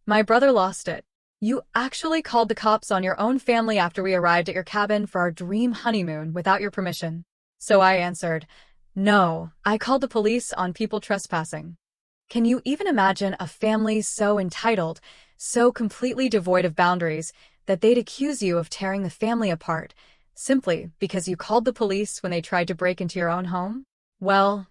My brother lost it. You actually called the cops on your own family after we arrived at your cabin for our dream honeymoon without your permission. So I answered, no, I called the police on people trespassing. Can you even imagine a family so entitled, so completely devoid of boundaries, that they'd accuse you of tearing the family apart, simply because you called the police when they tried to break into your own home? Well,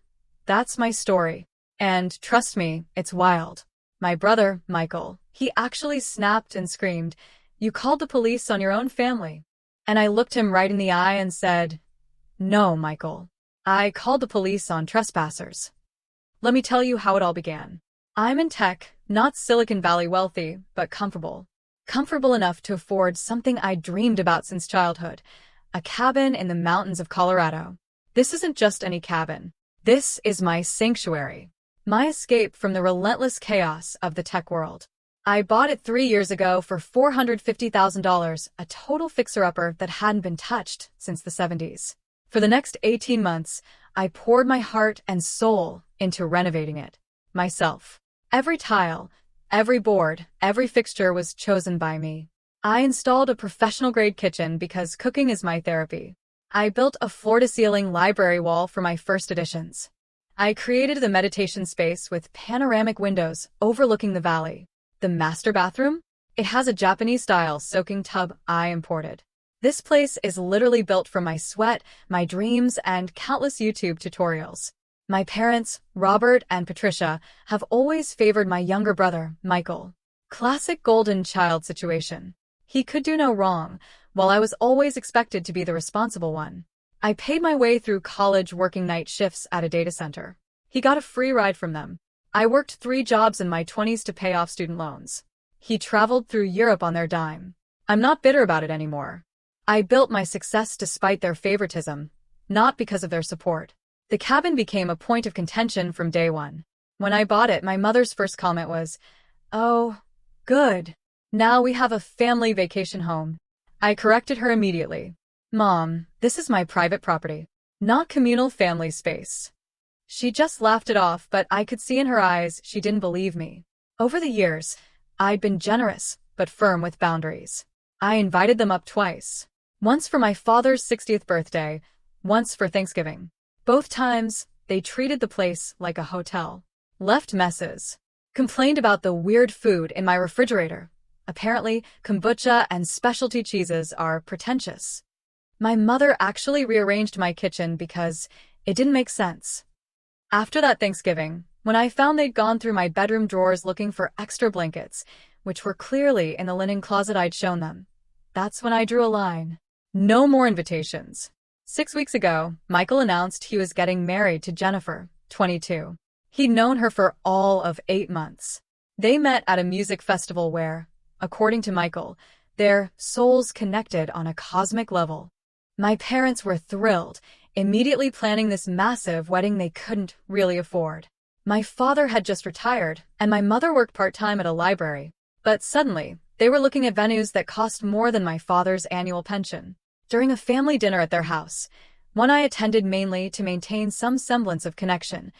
that's my story. And trust me, it's wild. My brother, Michael, he actually snapped and screamed, "You called the police on your own family." And I looked him right in the eye and said, "No, Michael. I called the police on trespassers." Let me tell you how it all began. I'm in tech, not Silicon Valley wealthy, but comfortable. Comfortable enough to afford something I dreamed about since childhood, a cabin in the mountains of Colorado. This isn't just any cabin. This is my sanctuary. My escape from the relentless chaos of the tech world. I bought it 3 years ago for $450,000, a total fixer-upper that hadn't been touched since the 70s. For the next 18 months, I poured my heart and soul into renovating it. Myself. Every tile, every board, every fixture was chosen by me. I installed a professional-grade kitchen because cooking is my therapy. I built a floor-to-ceiling library wall for my first editions. I created the meditation space with panoramic windows overlooking the valley. The master bathroom? It has a Japanese-style soaking tub I imported. This place is literally built from my sweat, my dreams, and countless YouTube tutorials. My parents, Robert and Patricia, have always favored my younger brother, Michael. Classic golden child situation. He could do no wrong, while I was always expected to be the responsible one. I paid my way through college working night shifts at a data center. He got a free ride from them. I worked 3 jobs in my 20s to pay off student loans. He traveled through Europe on their dime. I'm not bitter about it anymore. I built my success despite their favoritism, not because of their support. The cabin became a point of contention from day one. When I bought it, my mother's first comment was, "Oh, good. Now we have a family vacation home." I corrected her immediately. "Mom, this is my private property, not communal family space." She just laughed it off, but I could see in her eyes she didn't believe me. Over the years, I'd been generous, but firm with boundaries. I invited them up twice. Once for my father's 60th birthday, once for Thanksgiving. Both times, they treated the place like a hotel. Left messes. Complained about the weird food in my refrigerator. Apparently, kombucha and specialty cheeses are pretentious. My mother actually rearranged my kitchen because it didn't make sense. After that Thanksgiving, when I found they'd gone through my bedroom drawers looking for extra blankets, which were clearly in the linen closet I'd shown them, that's when I drew a line. No more invitations. 6 weeks ago, Michael announced he was getting married to Jennifer, 22. He'd known her for all of 8 months. They met at a music festival where, according to Michael, their souls connected on a cosmic level. My parents were thrilled, immediately planning this massive wedding they couldn't really afford. My father had just retired, and my mother worked part-time at a library. But suddenly, they were looking at venues that cost more than my father's annual pension. During a family dinner at their house, one I attended mainly to maintain some semblance of connection,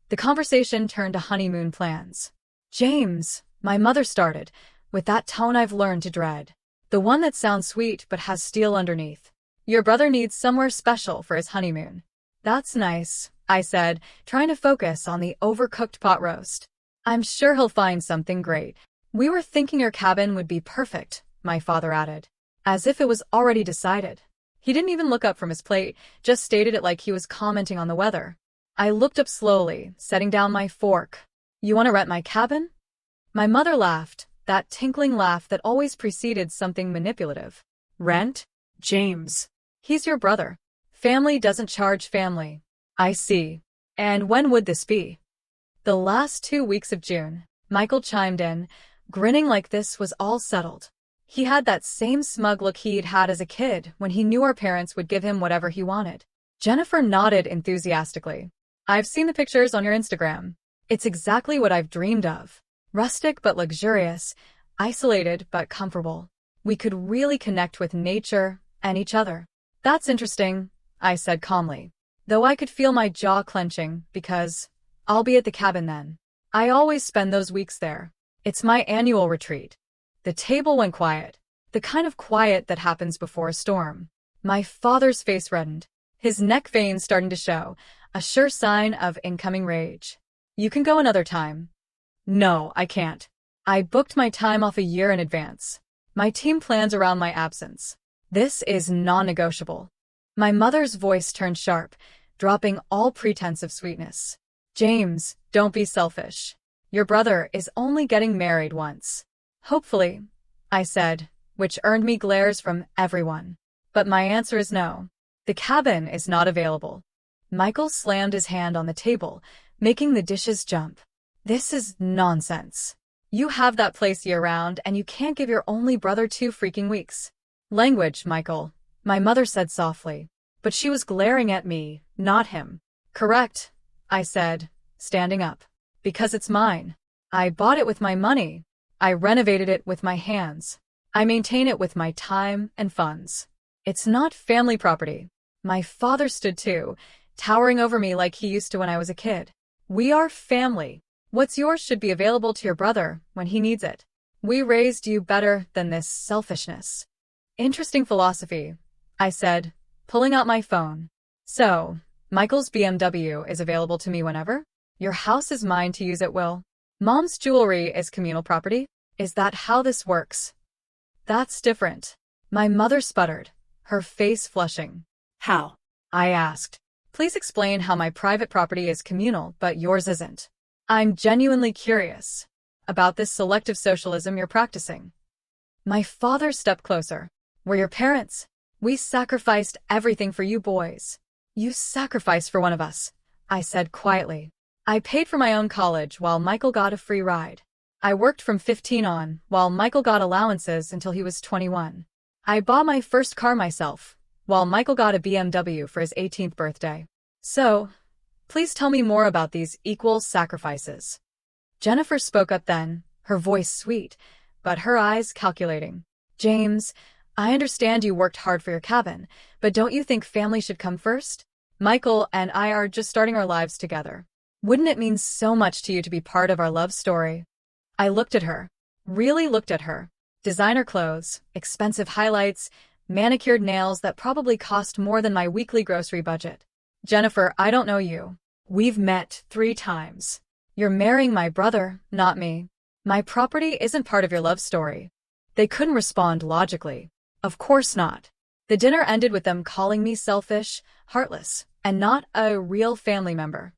the conversation turned to honeymoon plans. "James," my mother started, with that tone I've learned to dread. The one that sounds sweet but has steel underneath. "Your brother needs somewhere special for his honeymoon." "That's nice," I said, trying to focus on the overcooked pot roast. "I'm sure he'll find something great." "We were thinking your cabin would be perfect," my father added, as if it was already decided. He didn't even look up from his plate, just stated it like he was commenting on the weather. I looked up slowly, setting down my fork. "You want to rent my cabin?" My mother laughed, that tinkling laugh that always preceded something manipulative. "Rent? James. He's your brother. Family doesn't charge family." "I see. And when would this be?" "The last 2 weeks of June," Michael chimed in, grinning like this was all settled. He had that same smug look he'd had as a kid when he knew our parents would give him whatever he wanted. Jennifer nodded enthusiastically. "I've seen the pictures on your Instagram. It's exactly what I've dreamed of. Rustic but luxurious, isolated but comfortable. We could really connect with nature and each other." "That's interesting," I said calmly, though I could feel my jaw clenching because I'll be at the cabin then. I always spend those weeks there. It's my annual retreat. The table went quiet. The kind of quiet that happens before a storm. My father's face reddened, his neck veins starting to show, a sure sign of incoming rage. You can go another time. No, I can't. I booked my time off a year in advance. My team plans around my absence. This is non-negotiable. My mother's voice turned sharp, dropping all pretense of sweetness. James, don't be selfish. Your brother is only getting married once. Hopefully, I said, which earned me glares from everyone. But my answer is no. The cabin is not available. Michael slammed his hand on the table, making the dishes jump. This is nonsense. You have that place year-round, and you can't give your only brother 2 freaking weeks. Language, Michael, my mother said softly. But she was glaring at me, not him. Correct, I said, standing up. Because it's mine. I bought it with my money. I renovated it with my hands. I maintain it with my time and funds. It's not family property. My father stood too, towering over me like he used to when I was a kid. We are family. What's yours should be available to your brother when he needs it. We raised you better than this selfishness. Interesting philosophy, I said, pulling out my phone. So, Michael's BMW is available to me whenever? Your house is mine to use at will. Mom's jewelry is communal property? Is that how this works? That's different. My mother sputtered, her face flushing. How? I asked. Please explain how my private property is communal but yours isn't. I'm genuinely curious about this selective socialism you're practicing. My father stepped closer. We're your parents. We sacrificed everything for you boys. You sacrificed for one of us, I said quietly. I paid for my own college while Michael got a free ride. I worked from 15 on, while Michael got allowances until he was 21. I bought my first car myself, while Michael got a BMW for his 18th birthday. So, please tell me more about these equal sacrifices. Jennifer spoke up then, her voice sweet, but her eyes calculating. James, I understand you worked hard for your cabin, but don't you think family should come first? Michael and I are just starting our lives together. Wouldn't it mean so much to you to be part of our love story? I looked at her, really looked at her. Designer clothes, expensive highlights, manicured nails that probably cost more than my weekly grocery budget. Jennifer, I don't know you. We've met 3 times. You're marrying my brother, not me. My property isn't part of your love story. They couldn't respond logically. Of course not. The dinner ended with them calling me selfish, heartless, and not a real family member.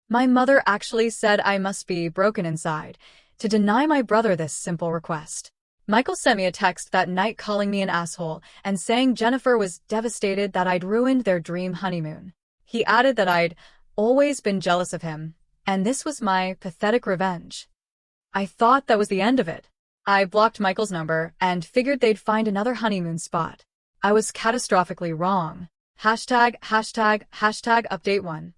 My mother actually said I must be broken inside to deny my brother this simple request. Michael sent me a text that night calling me an asshole and saying Jennifer was devastated that I'd ruined their dream honeymoon. He added that I'd always been jealous of him, and this was my pathetic revenge. I thought that was the end of it. I blocked Michael's number and figured they'd find another honeymoon spot. I was catastrophically wrong. #update 1.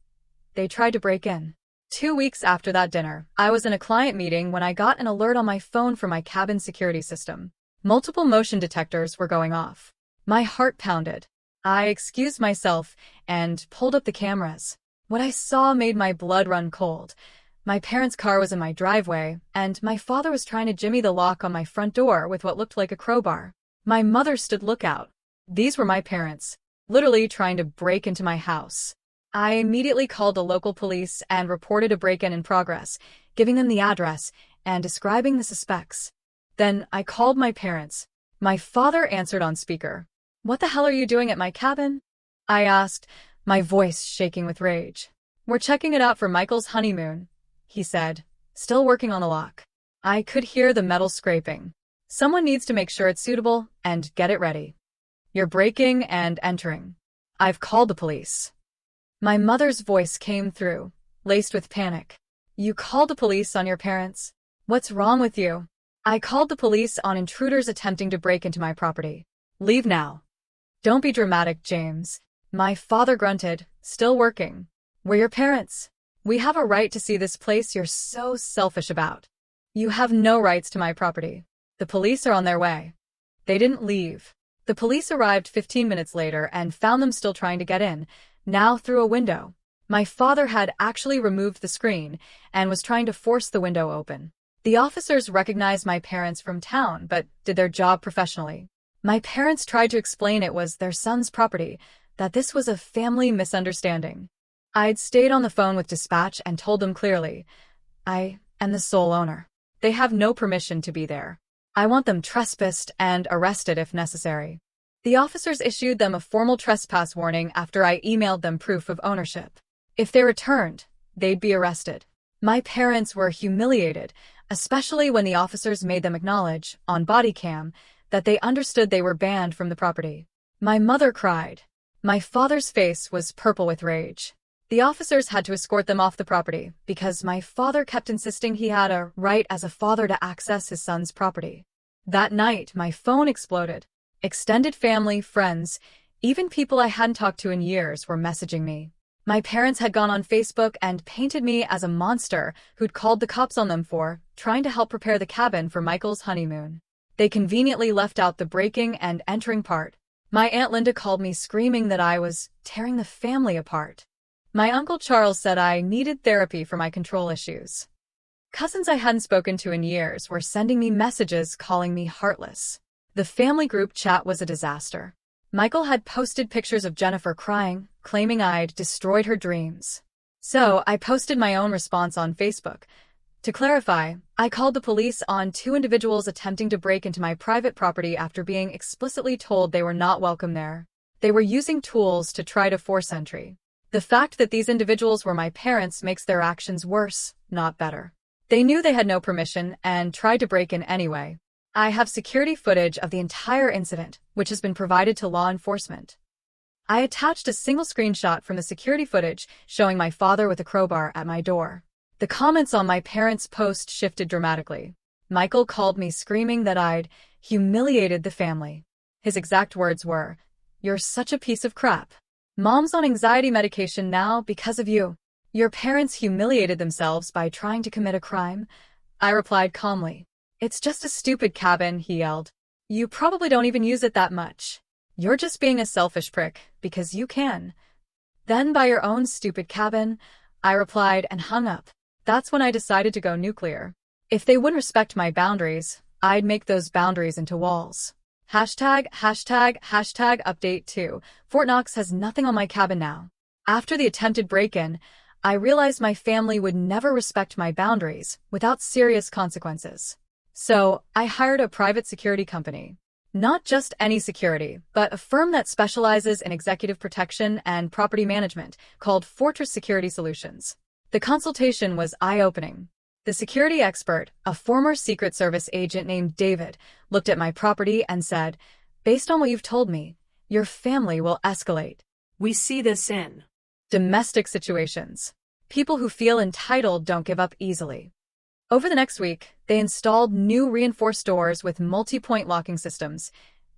They tried to break in. 2 weeks after that dinner, I was in a client meeting when I got an alert on my phone from my cabin security system. Multiple motion detectors were going off. My heart pounded. I excused myself and pulled up the cameras. What I saw made my blood run cold. My parents' car was in my driveway, and my father was trying to jimmy the lock on my front door with what looked like a crowbar. My mother stood lookout. These were my parents, literally trying to break into my house. I immediately called the local police and reported a break-in in progress, giving them the address and describing the suspects. Then I called my parents. My father answered on speaker. "What the hell are you doing at my cabin?" I asked, my voice shaking with rage. "We're checking it out for Michael's honeymoon," he said, still working on the lock. I could hear the metal scraping. "Someone needs to make sure it's suitable and get it ready. You're breaking and entering. I've called the police." My mother's voice came through, laced with panic. "You called the police on your parents? What's wrong with you?" "I called the police on intruders attempting to break into my property. Leave now." "Don't be dramatic, James." My father grunted, still working. "We're your parents. We have a right to see this place you're so selfish about. You have no rights to my property. The police are on their way." They didn't leave. The police arrived 15 minutes later and found them still trying to get in, now through a window. My father had actually removed the screen and was trying to force the window open. The officers recognized my parents from town, but did their job professionally. My parents tried to explain it was their son's property, that this was a family misunderstanding. I'd stayed on the phone with dispatch and told them clearly, I am the sole owner. They have no permission to be there. I want them trespassed and arrested if necessary. The officers issued them a formal trespass warning after I emailed them proof of ownership. If they returned, they'd be arrested. My parents were humiliated, especially when the officers made them acknowledge, on body cam, that they understood they were banned from the property. My mother cried. My father's face was purple with rage. The officers had to escort them off the property because my father kept insisting he had a right as a father to access his son's property. That night, my phone exploded. Extended family, friends, even people I hadn't talked to in years were messaging me. My parents had gone on Facebook and painted me as a monster who'd called the cops on them for trying to help prepare the cabin for Michael's honeymoon. They conveniently left out the breaking and entering part. My Aunt Linda called me screaming that I was tearing the family apart. My Uncle Charles said I needed therapy for my control issues. Cousins I hadn't spoken to in years were sending me messages calling me heartless. The family group chat was a disaster. Michael had posted pictures of Jennifer crying, claiming I'd destroyed her dreams. So I posted my own response on Facebook. To clarify, I called the police on 2 individuals attempting to break into my private property after being explicitly told they were not welcome there. They were using tools to try to force entry. The fact that these individuals were my parents makes their actions worse, not better. They knew they had no permission and tried to break in anyway. I have security footage of the entire incident, which has been provided to law enforcement. I attached a single screenshot from the security footage showing my father with a crowbar at my door. The comments on my parents' post shifted dramatically. Michael called me screaming that I'd humiliated the family. His exact words were, "You're such a piece of crap. Mom's on anxiety medication now because of you. Your parents humiliated themselves by trying to commit a crime." I replied calmly, "It's just a stupid cabin," he yelled. "You probably don't even use it that much. You're just being a selfish prick, because you can." "Then buy your own stupid cabin," I replied and hung up. That's when I decided to go nuclear. If they wouldn't respect my boundaries, I'd make those boundaries into walls. #update 2. Fort Knox has nothing on my cabin now. After the attempted break-in, I realized my family would never respect my boundaries without serious consequences. So I hired a private security company. Not just any security, but a firm that specializes in executive protection and property management called Fortress Security Solutions. The consultation was eye-opening. The security expert, a former Secret Service agent named David, looked at my property and said, "Based on what you've told me, your family will escalate. We see this in domestic situations. People who feel entitled don't give up easily." Over the next week, they installed new reinforced doors with multi-point locking systems,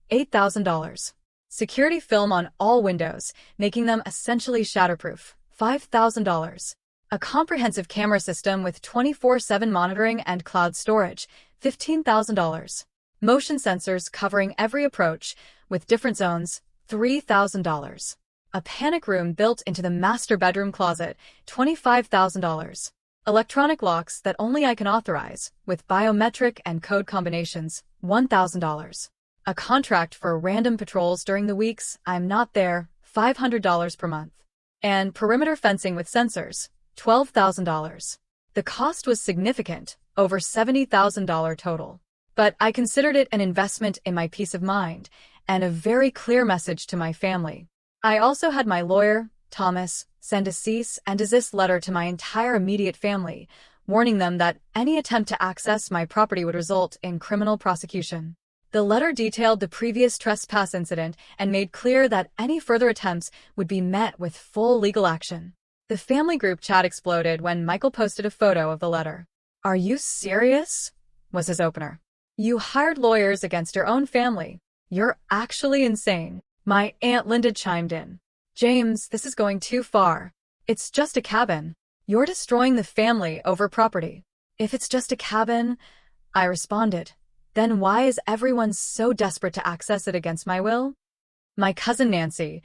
$8,000. Security film on all windows, making them essentially shatterproof, $5,000. A comprehensive camera system with 24/7 monitoring and cloud storage, $15,000. Motion sensors covering every approach, with different zones, $3,000. A panic room built into the master bedroom closet, $25,000. Electronic locks that only I can authorize, with biometric and code combinations, $1,000. A contract for random patrols during the weeks I'm not there, $500 per month. And perimeter fencing with sensors, $12,000. The cost was significant, over $70,000 total. But I considered it an investment in my peace of mind, and a very clear message to my family. I also had my lawyer, Thomas, send a cease and desist letter to my entire immediate family, warning them that any attempt to access my property would result in criminal prosecution. The letter detailed the previous trespass incident and made clear that any further attempts would be met with full legal action. The family group chat exploded when Michael posted a photo of the letter. "Are you serious?" was his opener. "You hired lawyers against your own family. You're actually insane." My Aunt Linda chimed in. "James, this is going too far. It's just a cabin. You're destroying the family over property." "If it's just a cabin," I responded, "then why is everyone so desperate to access it against my will?" My cousin Nancy,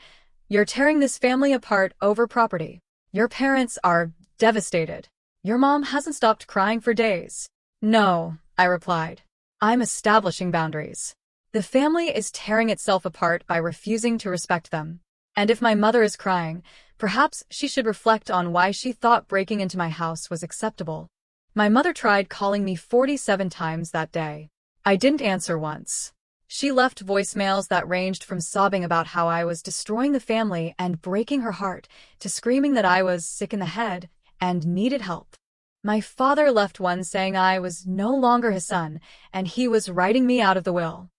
"You're tearing this family apart over property. Your parents are devastated. Your mom hasn't stopped crying for days. No, I replied. I'm establishing boundaries. The family is tearing itself apart by refusing to respect them. And if my mother is crying, perhaps she should reflect on why she thought breaking into my house was acceptable. My mother tried calling me 47 times that day. I didn't answer once. She left voicemails that ranged from sobbing about how I was destroying the family and breaking her heart to screaming that I was sick in the head and needed help. My father left one saying I was no longer his son and he was writing me out of the will.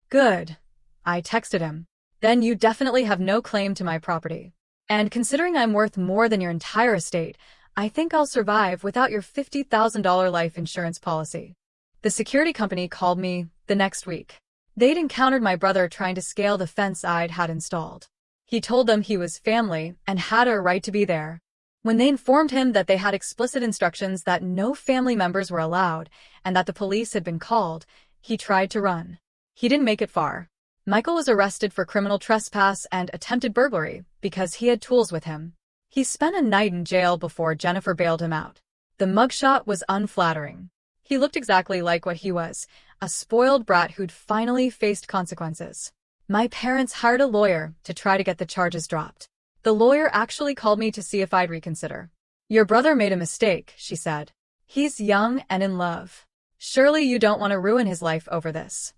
Good, I texted him. Then you definitely have no claim to my property. And considering I'm worth more than your entire estate, I think I'll survive without your $50,000 life insurance policy. The security company called me the next week. They'd encountered my brother trying to scale the fence I'd had installed. He told them he was family and had a right to be there. When they informed him that they had explicit instructions that no family members were allowed and that the police had been called, he tried to run. He didn't make it far. Michael was arrested for criminal trespass and attempted burglary because he had tools with him. He spent a night in jail before Jennifer bailed him out. The mugshot was unflattering. He looked exactly like what he was, a spoiled brat who'd finally faced consequences. My parents hired a lawyer to try to get the charges dropped. The lawyer actually called me to see if I'd reconsider. Your brother made a mistake, she said. He's young and in love. Surely you don't want to ruin his life over this.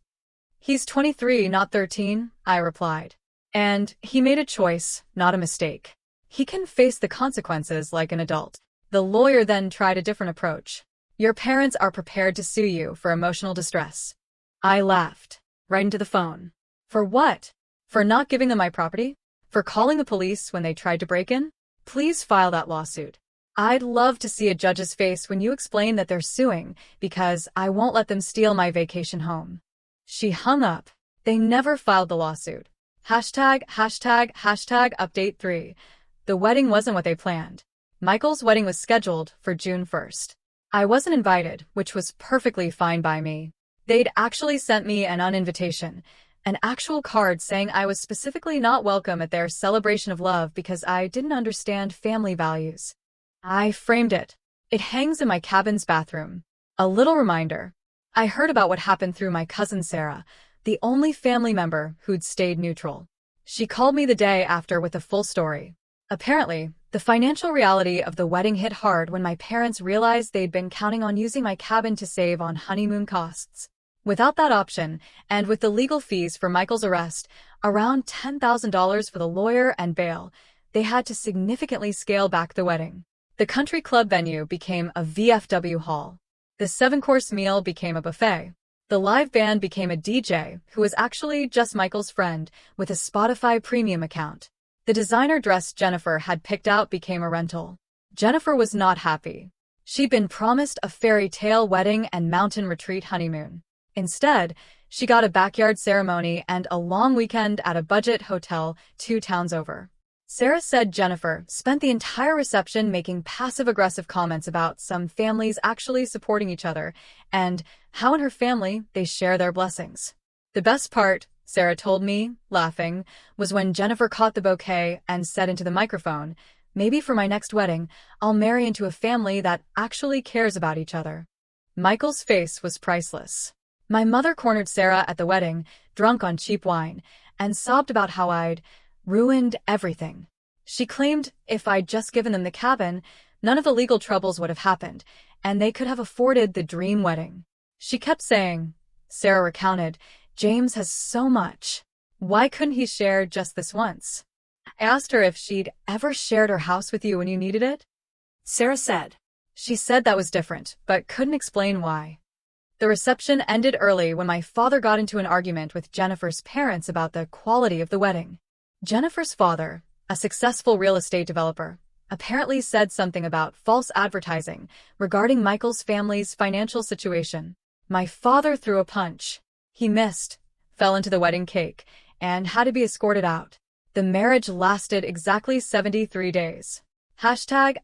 He's 23, not 13, I replied. And he made a choice, not a mistake. He can face the consequences like an adult. The lawyer then tried a different approach. Your parents are prepared to sue you for emotional distress. I laughed, right into the phone. For what? For not giving them my property? For calling the police when they tried to break in? Please file that lawsuit. I'd love to see a judge's face when you explain that they're suing because I won't let them steal my vacation home. She hung up. They never filed the lawsuit. Update 3. The wedding wasn't what they planned. Michael's wedding was scheduled for June 1st. I wasn't invited, which was perfectly fine by me. They'd actually sent me an invitation, an actual card saying I was specifically not welcome at their celebration of love because I didn't understand family values. I framed it. It hangs in my cabin's bathroom. A little reminder. I heard about what happened through my cousin Sarah, the only family member who'd stayed neutral. She called me the day after with a full story. Apparently, the financial reality of the wedding hit hard when my parents realized they'd been counting on using my cabin to save on honeymoon costs. Without that option, and with the legal fees for Michael's arrest, around $10,000 for the lawyer and bail, they had to significantly scale back the wedding. The country club venue became a VFW hall. The 7-course meal became a buffet. The live band became a DJ who was actually just Michael's friend with a Spotify premium account. The designer dress Jennifer had picked out became a rental. Jennifer was not happy. She'd been promised a fairy tale wedding and mountain retreat honeymoon. Instead, she got a backyard ceremony and a long weekend at a budget hotel 2 towns over. Sarah said Jennifer spent the entire reception making passive-aggressive comments about some families actually supporting each other and how in her family they share their blessings. The best part, Sarah told me, laughing, was when Jennifer caught the bouquet and said into the microphone, "Maybe for my next wedding, I'll marry into a family that actually cares about each other." Michael's face was priceless. My mother cornered Sarah at the wedding, drunk on cheap wine, and sobbed about how I'd ruined everything. She claimed if I'd just given them the cabin, none of the legal troubles would have happened, and they could have afforded the dream wedding. She kept saying, Sarah recounted, "James has so much. Why couldn't he share just this once?" I asked her if she'd ever shared her house with you when you needed it. Sarah said. She said that was different, but couldn't explain why. The reception ended early when my father got into an argument with Jennifer's parents about the quality of the wedding. Jennifer's father, a successful real estate developer, apparently said something about false advertising regarding Michael's family's financial situation. My father threw a punch. He missed, fell into the wedding cake, and had to be escorted out. The marriage lasted exactly 73 days. Update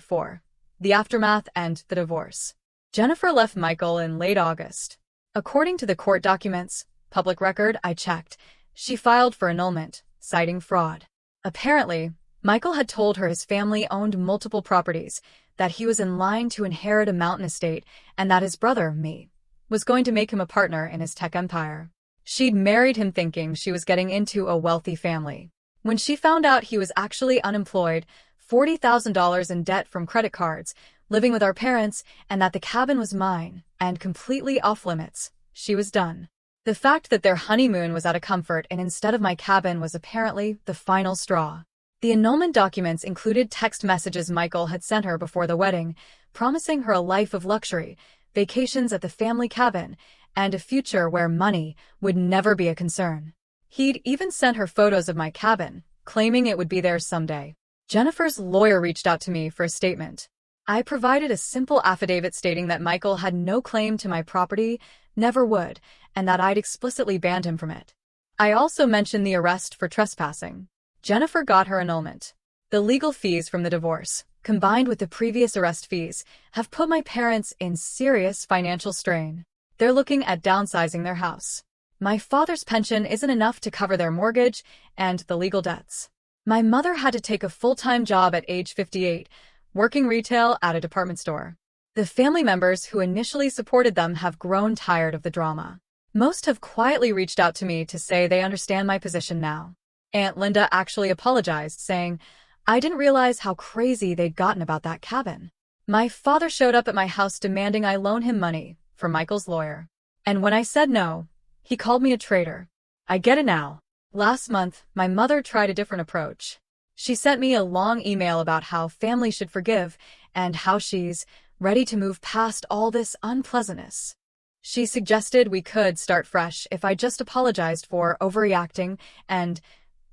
4. The aftermath and the divorce. Jennifer left Michael in late August. According to the court documents, public record I checked, she filed for annulment, citing fraud. Apparently, Michael had told her his family owned multiple properties, that he was in line to inherit a mountain estate and that his brother, me, was going to make him a partner in his tech empire. She'd married him thinking she was getting into a wealthy family. When she found out he was actually unemployed, $40,000 in debt from credit cards, living with our parents, and that the cabin was mine, and completely off-limits, she was done. The fact that their honeymoon was out of comfort and instead of my cabin was apparently the final straw. The annulment documents included text messages Michael had sent her before the wedding, promising her a life of luxury, vacations at the family cabin, and a future where money would never be a concern. He'd even sent her photos of my cabin, claiming it would be theirs someday. Jennifer's lawyer reached out to me for a statement. I provided a simple affidavit stating that Michael had no claim to my property, never would, and that I'd explicitly banned him from it. I also mentioned the arrest for trespassing. Jennifer got her annulment. The legal fees from the divorce, combined with the previous arrest fees, have put my parents in serious financial strain. They're looking at downsizing their house. My father's pension isn't enough to cover their mortgage and the legal debts. My mother had to take a full-time job at age 58, working retail at a department store. The family members who initially supported them have grown tired of the drama. Most have quietly reached out to me to say they understand my position now. Aunt Linda actually apologized, saying, "I didn't realize how crazy they'd gotten about that cabin." My father showed up at my house demanding I loan him money for Michael's lawyer. And when I said no, he called me a traitor. I get it now. Last month, my mother tried a different approach. She sent me a long email about how family should forgive and how she's ready to move past all this unpleasantness. She suggested we could start fresh if I just apologized for overreacting and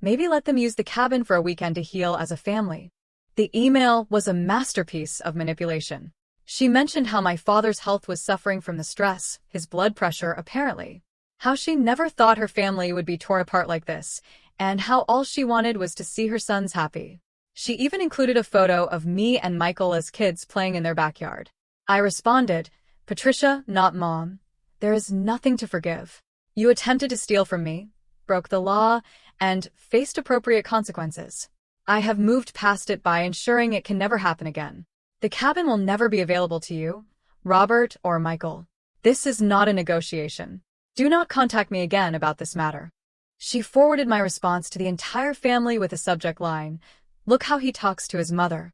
maybe let them use the cabin for a weekend to heal as a family. The email was a masterpiece of manipulation. She mentioned how my father's health was suffering from the stress, his blood pressure apparently, how she never thought her family would be torn apart like this, and how all she wanted was to see her sons happy. She even included a photo of me and Michael as kids playing in their backyard. I responded, "Patricia, not Mom. There is nothing to forgive. You attempted to steal from me, broke the law, and faced appropriate consequences. I have moved past it by ensuring it can never happen again. The cabin will never be available to you, Robert or Michael. This is not a negotiation. Do not contact me again about this matter." She forwarded my response to the entire family with a subject line, "Look how he talks to his mother."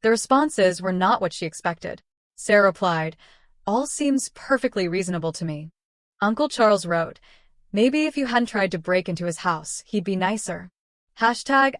The responses were not what she expected. Sarah replied, "All seems perfectly reasonable to me." Uncle Charles wrote, "Maybe if you hadn't tried to break into his house, he'd be nicer." #update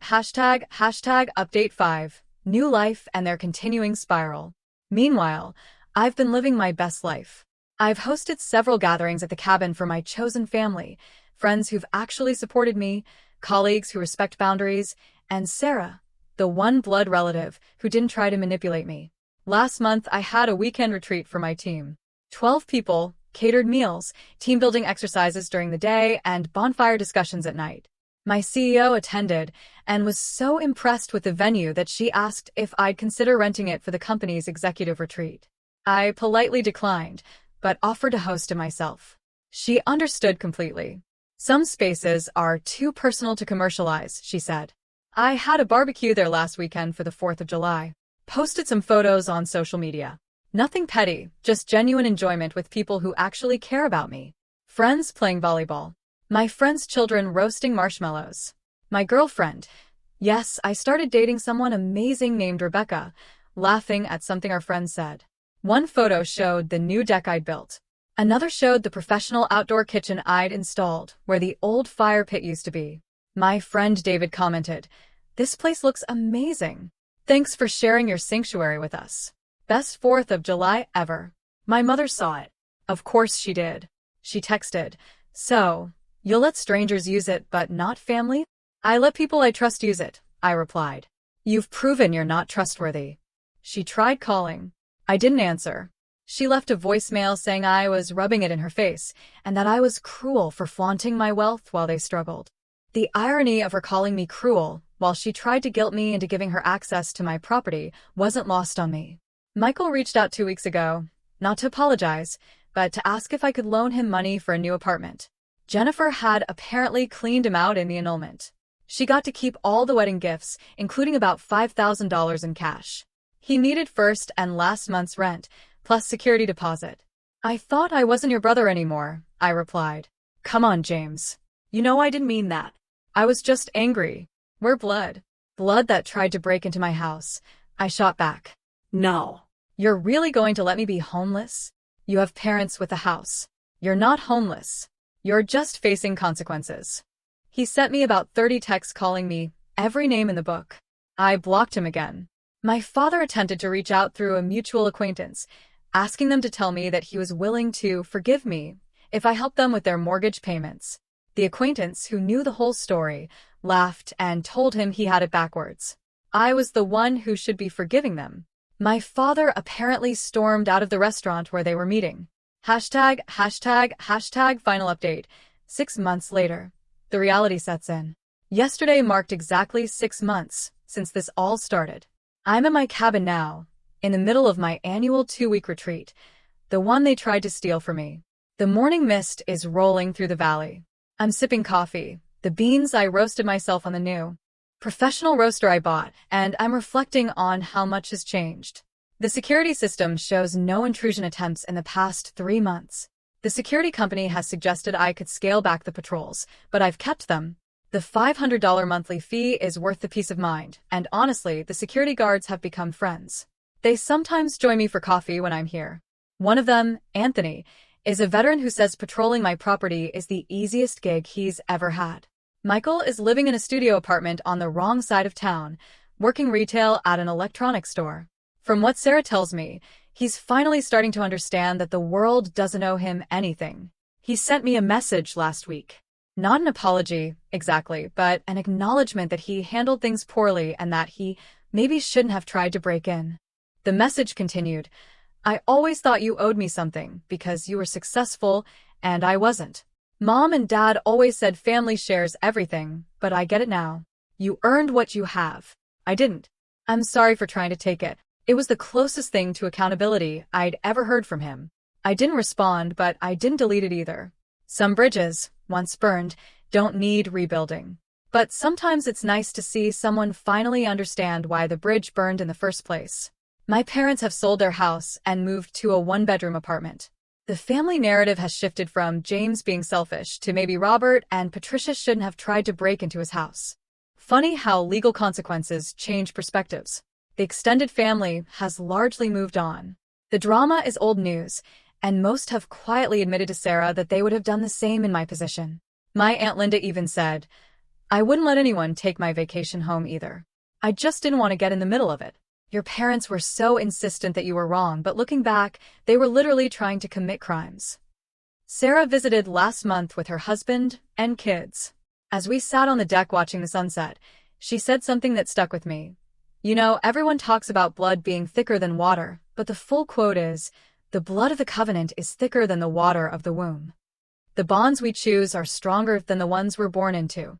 5, new life and their continuing spiral. Meanwhile, I've been living my best life. I've hosted several gatherings at the cabin for my chosen family, friends who've actually supported me, colleagues who respect boundaries, and Sarah, the one blood relative who didn't try to manipulate me. Last month, I had a weekend retreat for my team. 12 people, catered meals, team-building exercises during the day, and bonfire discussions at night. My CEO attended and was so impressed with the venue that she asked if I'd consider renting it for the company's executive retreat. I politely declined, but offered to host it myself. She understood completely. "Some spaces are too personal to commercialize," she said. I had a barbecue there last weekend for the 4th of July. Posted some photos on social media. Nothing petty, just genuine enjoyment with people who actually care about me. Friends playing volleyball. My friend's children roasting marshmallows. My girlfriend. Yes, I started dating someone amazing named Rebecca, laughing at something our friend said. One photo showed the new deck I'd built. Another showed the professional outdoor kitchen I'd installed, where the old fire pit used to be. My friend David commented, "This place looks amazing. Thanks for sharing your sanctuary with us. Best 4th of July ever." My mother saw it. Of course she did. She texted, "So, you'll let strangers use it but not family?" "I let people I trust use it," I replied. "You've proven you're not trustworthy." She tried calling. I didn't answer. She left a voicemail saying I was rubbing it in her face and that I was cruel for flaunting my wealth while they struggled. The irony of her calling me cruel while she tried to guilt me into giving her access to my property wasn't lost on me. Michael reached out 2 weeks ago, not to apologize, but to ask if I could loan him money for a new apartment. Jennifer had apparently cleaned him out in the annulment. She got to keep all the wedding gifts, including about $5,000 in cash. He needed first and last month's rent, plus security deposit. I thought I wasn't your brother anymore, I replied. Come on, James. You know I didn't mean that. I was just angry. We're blood. Blood that tried to break into my house. I shot back. No. You're really going to let me be homeless? You have parents with a house. You're not homeless. You're just facing consequences. He sent me about 30 texts calling me every name in the book. I blocked him again. My father attempted to reach out through a mutual acquaintance, asking them to tell me that he was willing to forgive me if I helped them with their mortgage payments. The acquaintance, who knew the whole story, laughed and told him he had it backwards. I was the one who should be forgiving them. My father apparently stormed out of the restaurant where they were meeting. Hashtag final update. 6 months later. The reality sets in. Yesterday marked exactly 6 months since this all started. I'm in my cabin now, in the middle of my annual 2-week retreat, the one they tried to steal from me. The morning mist is rolling through the valley. I'm sipping coffee, the beans I roasted myself on the new professional roaster I bought, and I'm reflecting on how much has changed. The security system shows no intrusion attempts in the past 3 months. The security company has suggested I could scale back the patrols, but I've kept them. The $500 monthly fee is worth the peace of mind, and honestly, the security guards have become friends. They sometimes join me for coffee when I'm here. One of them, Anthony, is a veteran who says patrolling my property is the easiest gig he's ever had. Michael is living in a studio apartment on the wrong side of town, working retail at an electronics store. From what Sarah tells me, he's finally starting to understand that the world doesn't owe him anything. He sent me a message last week. Not an apology, exactly, but an acknowledgement that he handled things poorly and that he maybe shouldn't have tried to break in. The message continued, I always thought you owed me something because you were successful and I wasn't. Mom and Dad always said family shares everything, but I get it now. You earned what you have. I didn't. I'm sorry for trying to take it. It was the closest thing to accountability I'd ever heard from him. I didn't respond, but I didn't delete it either. Some bridges, once burned, don't need rebuilding. But sometimes it's nice to see someone finally understand why the bridge burned in the first place. My parents have sold their house and moved to a 1-bedroom apartment. The family narrative has shifted from James being selfish to maybe Robert and Patricia shouldn't have tried to break into his house. Funny how legal consequences change perspectives. The extended family has largely moved on. The drama is old news, and most have quietly admitted to Sarah that they would have done the same in my position. My Aunt Linda even said, I wouldn't let anyone take my vacation home either. I just didn't want to get in the middle of it. Your parents were so insistent that you were wrong, but looking back, they were literally trying to commit crimes. Sarah visited last month with her husband and kids. As we sat on the deck watching the sunset, she said something that stuck with me. You know, everyone talks about blood being thicker than water, but the full quote is, the blood of the covenant is thicker than the water of the womb. The bonds we choose are stronger than the ones we're born into.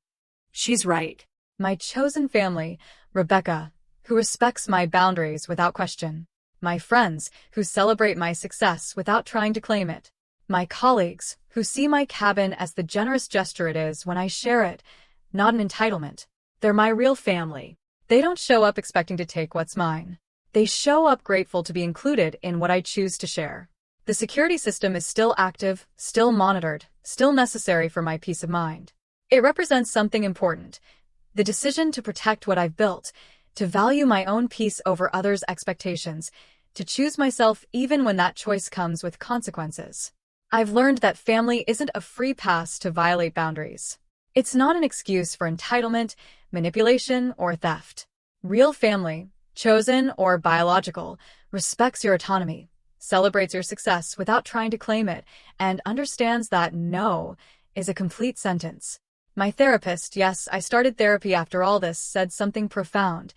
She's right. My chosen family, Rebecca, who respects my boundaries without question. My friends, who celebrate my success without trying to claim it. My colleagues, who see my cabin as the generous gesture it is when I share it, not an entitlement. They're my real family. They don't show up expecting to take what's mine. They show up grateful to be included in what I choose to share. The security system is still active, still monitored, still necessary for my peace of mind. It represents something important. The decision to protect what I've built, to value my own peace over others' expectations, to choose myself even when that choice comes with consequences. I've learned that family isn't a free pass to violate boundaries. It's not an excuse for entitlement, manipulation, or theft. Real family, chosen or biological, respects your autonomy, celebrates your success without trying to claim it, and understands that no is a complete sentence. My therapist, yes, I started therapy after all this, said something profound.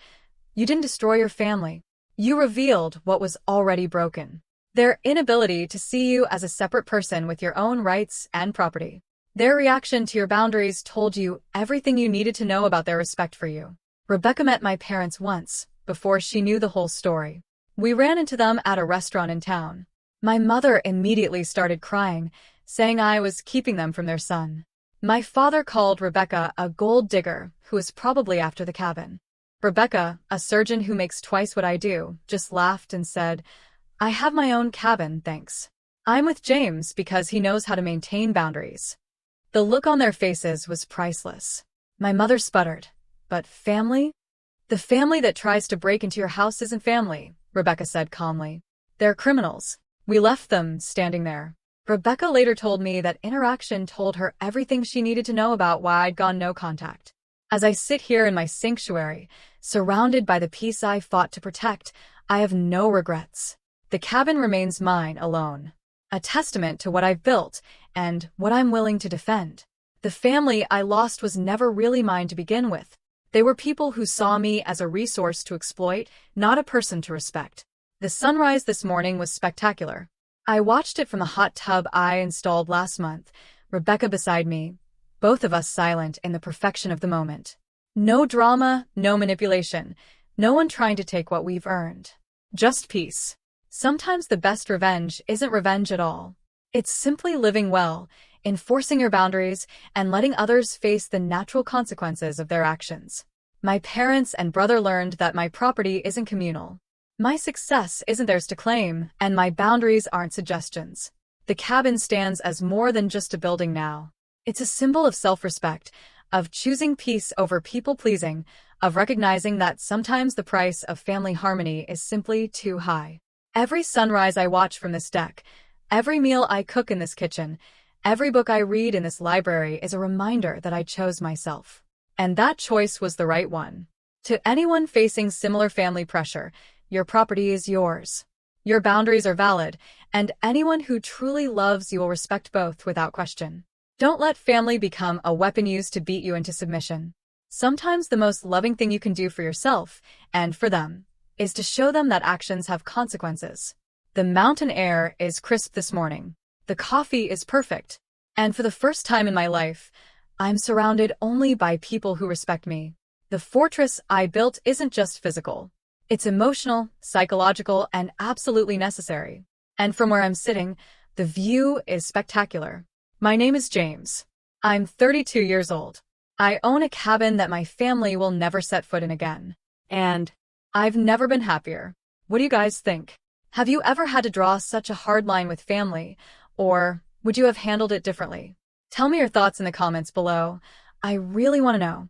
You didn't destroy your family. You revealed what was already broken. Their inability to see you as a separate person with your own rights and property. Their reaction to your boundaries told you everything you needed to know about their respect for you. Rebecca met my parents once, before she knew the whole story. We ran into them at a restaurant in town. My mother immediately started crying, saying I was keeping them from their son. My father called Rebecca a gold digger who was probably after the cabin. Rebecca, a surgeon who makes twice what I do, just laughed and said, I have my own cabin, thanks. I'm with James because he knows how to maintain boundaries. The look on their faces was priceless. My mother sputtered, but family? The family that tries to break into your house isn't family, Rebecca said calmly. They're criminals. We left them standing there. Rebecca later told me that interaction told her everything she needed to know about why I'd gone no contact. As I sit here in my sanctuary, surrounded by the peace I fought to protect, I have no regrets. The cabin remains mine alone. A testament to what I've built and what I'm willing to defend. The family I lost was never really mine to begin with. They were people who saw me as a resource to exploit, not a person to respect. The sunrise this morning was spectacular. I watched it from the hot tub I installed last month, Rebecca beside me, both of us silent in the perfection of the moment. No drama, no manipulation, no one trying to take what we've earned. Just peace. Sometimes the best revenge isn't revenge at all. It's simply living well, enforcing your boundaries, and letting others face the natural consequences of their actions. My parents and brother learned that my property isn't communal. My success isn't theirs to claim, and my boundaries aren't suggestions. The cabin stands as more than just a building now. It's a symbol of self-respect, of choosing peace over people-pleasing, of recognizing that sometimes the price of family harmony is simply too high. Every sunrise I watch from this deck, every meal I cook in this kitchen, every book I read in this library is a reminder that I chose myself. And that choice was the right one. To anyone facing similar family pressure, your property is yours. Your boundaries are valid, and anyone who truly loves you will respect both without question. Don't let family become a weapon used to beat you into submission. Sometimes the most loving thing you can do for yourself, and for them, is to show them that actions have consequences. The mountain air is crisp this morning. The coffee is perfect. And for the first time in my life, I'm surrounded only by people who respect me. The fortress I built isn't just physical. It's emotional, psychological, and absolutely necessary. And from where I'm sitting, the view is spectacular. My name is James. I'm 32 years old. I own a cabin that my family will never set foot in again. And I've never been happier. What do you guys think? Have you ever had to draw such a hard line with family, or would you have handled it differently? Tell me your thoughts in the comments below. I really want to know.